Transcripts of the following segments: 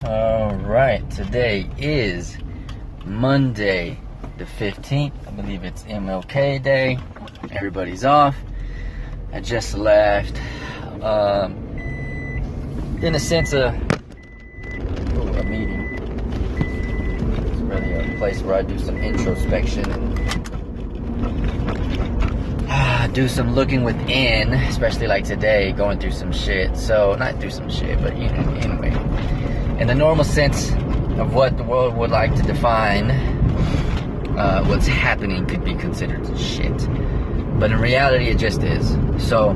Alright, today is Monday the 15th. I believe it's MLK Day. Everybody's off. I just left, in a sense, a meeting. It's really a place where I do some introspection and do some looking within, especially like today, going through some shit. So, not through some shit, but anyway. In the normal sense of what the world would like to define, what's happening could be considered shit. But in reality, it just is. So,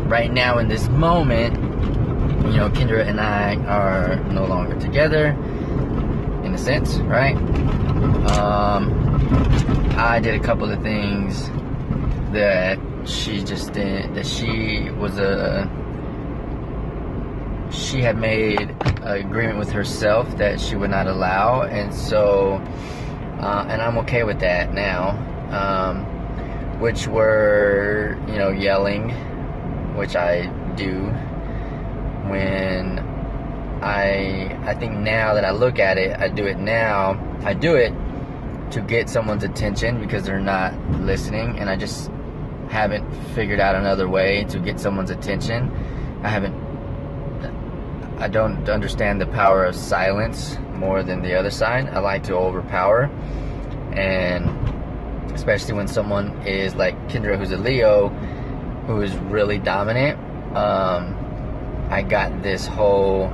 right now in this moment, Kendra and I are no longer together, in a sense, right? I did a couple of things that she just did, that she had made an agreement with herself that she would not allow, and so and I'm okay with that now, which were yelling, which I do when I think now that I look at it, I do it to get someone's attention because they're not listening, and I just haven't figured out another way to get someone's attention. I don't understand the power of silence more than the other side. I like to overpower, and especially when someone is like Kendra, who's a Leo, who is really dominant. I got this whole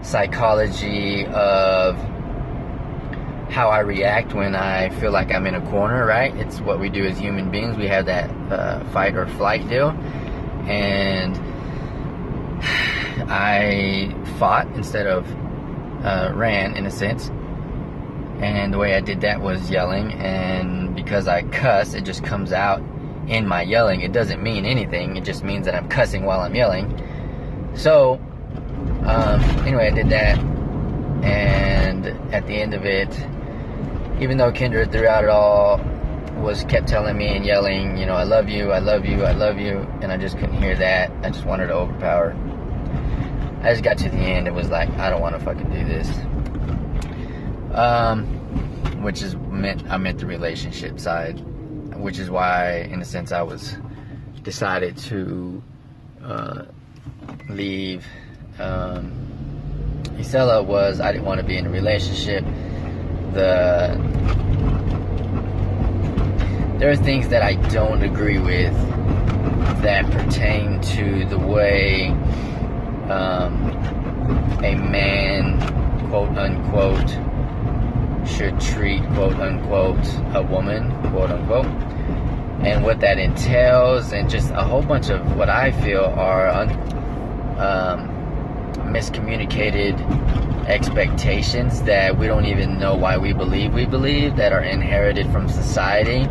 psychology of how I react when I feel like I'm in a corner, right? It's what we do as human beings. We have that fight or flight deal, and I fought instead of ran, in a sense. And the way I did that was yelling, and because I cuss, it just comes out in my yelling. It doesn't mean anything, it just means that I'm cussing while I'm yelling. So anyway, I did that, and at the end of it, even though Kendra throughout it all kept telling me and yelling, I love you, I love you, I love you, and I just couldn't hear that. I just wanted to overpower. I just got to the end. It was like, I don't want to fucking do this. Which is I meant the relationship side, which is why, in a sense, I was decided to leave. Isela was, I didn't want to be in a relationship. There are things that I don't agree with that pertain to the way a man, quote unquote, should treat, quote unquote, a woman, quote unquote, and what that entails, and just a whole bunch of what I feel are miscommunicated expectations that we don't even know why we believe, that are inherited from society,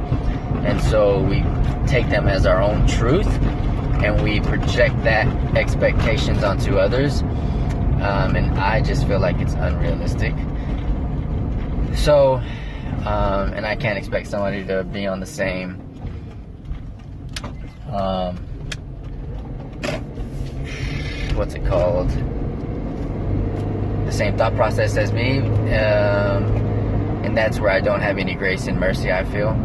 and so we take them as our own truth, and we project that expectations onto others, and I just feel like it's unrealistic. So, and I can't expect somebody to be on the same what's it called? The same thought process as me, and that's where I don't have any grace and mercy, I feel.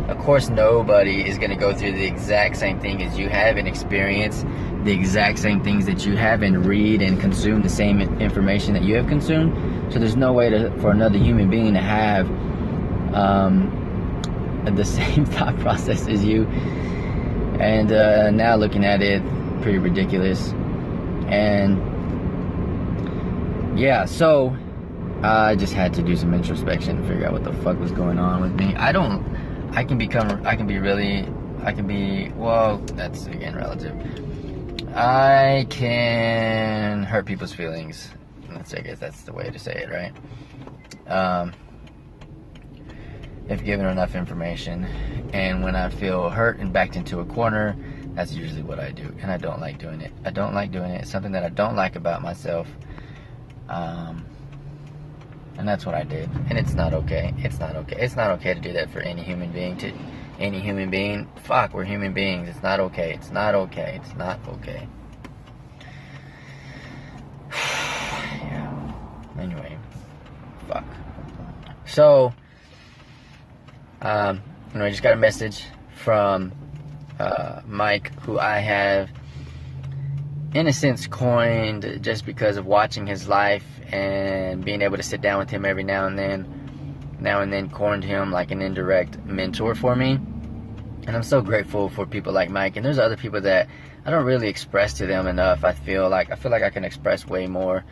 Of course, nobody is going to go through the exact same thing as you have and experience the exact same things that you have and read and consume the same information that you have consumed. So there's no way for another human being to have the same thought process as you. And now looking at it, pretty ridiculous. And yeah, so I just had to do some introspection to figure out what the fuck was going on with me. Well, that's again relative. I can hurt people's feelings. I guess that's the way to say it, right? If given enough information. And when I feel hurt and backed into a corner, that's usually what I do. And I don't like doing it. It's something that I don't like about myself. And that's what I did. And it's not okay. It's not okay to do that for any human being. Fuck, we're human beings. It's not okay. So, I just got a message from Mike, who I have, in a sense, coined just because of watching his life and being able to sit down with him every now and then, coined him like an indirect mentor for me. And I'm so grateful for people like Mike. And there's other people that I don't really express to them enough. I feel like I can express way more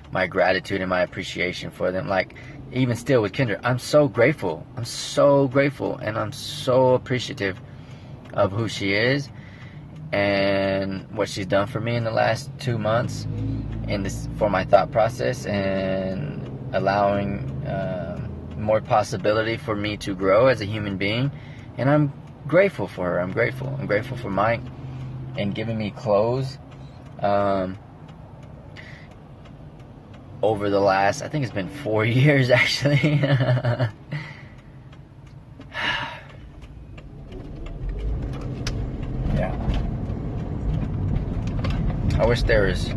my gratitude and my appreciation for them. Like, even still with Kendra, I'm so grateful. And I'm so appreciative of who she is and what she's done for me in the last 2 months for my thought process, and allowing more possibility for me to grow as a human being. And I'm grateful for her. I'm grateful for Mike and giving me clothes over the last, I think it's been 4 years actually. Yeah. I wish there was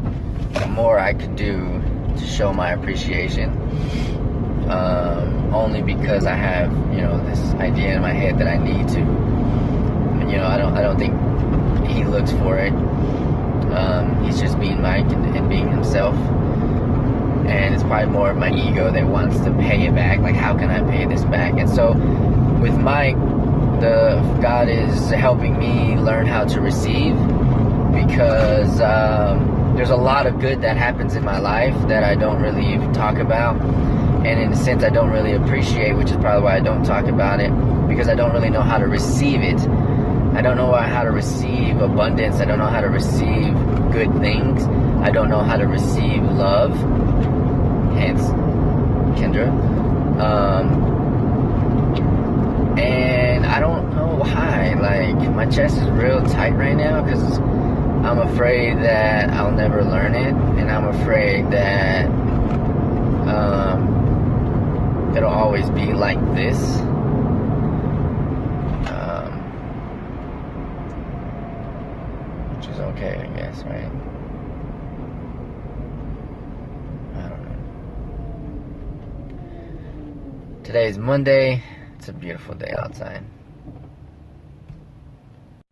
more I could do to show my appreciation. Only because I have, this idea in my head that I need to. I don't think he looks for it. He's just being Mike and being himself. And it's probably more of my ego that wants to pay it back. Like, how can I pay this back? And so with Mike, God is helping me learn how to receive, because there's a lot of good that happens in my life that I don't really talk about. And in a sense, I don't really appreciate, which is probably why I don't talk about it, because I don't really know how to receive it. I don't know how to receive abundance. I don't know how to receive good things. I don't know how to receive love. Hence, Kendra. And I don't know why. Like, my chest is real tight right now because I'm afraid that I'll never learn it. And I'm afraid that it'll always be like this. Which is okay, I guess, right? I don't know. Today's Monday. It's a beautiful day outside.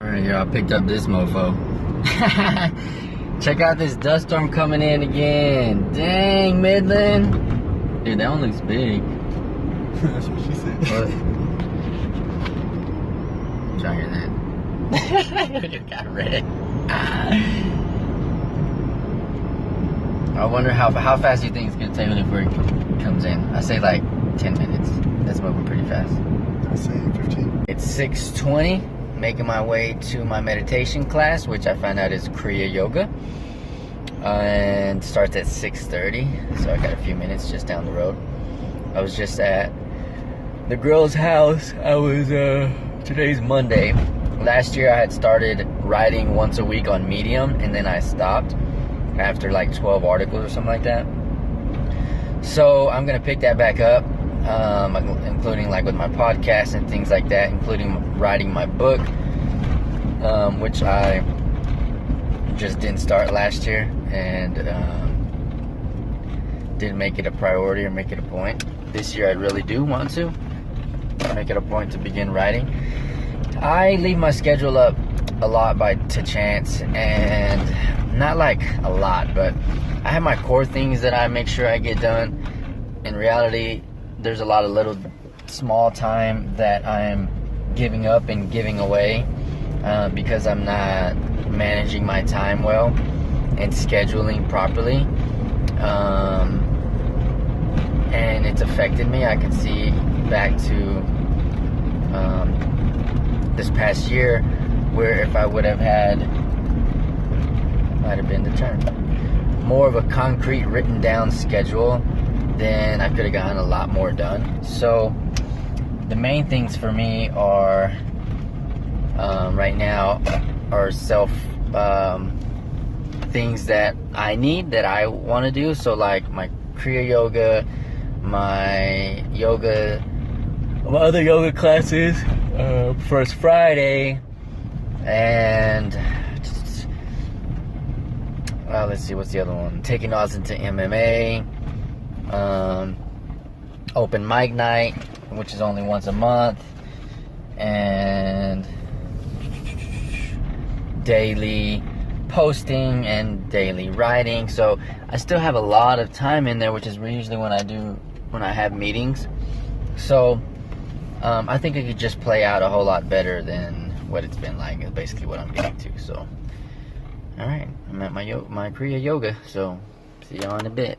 Alright, here, I picked up this mofo. Check out this dust storm coming in again. Dang, Midland. Dude, that one looks big. That's what she said. What? Try hear that. It got red. I wonder how fast you think it's gonna take before it comes in. I say like 10 minutes. That's moving pretty fast. I say 15. It's 6:20. Making my way to my meditation class, which I found out is Kriya Yoga, and starts at 6:30. So I got a few minutes just down the road. I was just at the girl's house. Today's Monday. Last year I had started writing once a week on Medium, and then I stopped after like 12 articles or something like that. So I'm gonna pick that back up, including like with my podcast and things like that, including writing my book, which I just didn't start last year, and didn't make it a priority or make it a point. This year I really do want to make it a point to begin writing. I leave my schedule up a lot to chance, and not like a lot, but I have my core things that I make sure I get done. In reality, there's a lot of little small time that I'm giving up and giving away because I'm not managing my time well and scheduling properly, and it's affected me. I can see back to this past year, where if I would have had, might have been the term, more of a concrete written down schedule, then I could have gotten a lot more done. So the main things for me are right now are things that I need, that I want to do. So like my Kriya Yoga, my other yoga classes, first Friday, and let's see, what's the other one? Taking Oz into MMA. open mic night, which is only once a month, and daily posting and daily writing. So I still have a lot of time in there, which is usually when I have meetings. So I think it could just play out a whole lot better than what it's been like, is basically what I'm getting to. So, all right, I'm at my Kriya yoga, so see y'all in a bit.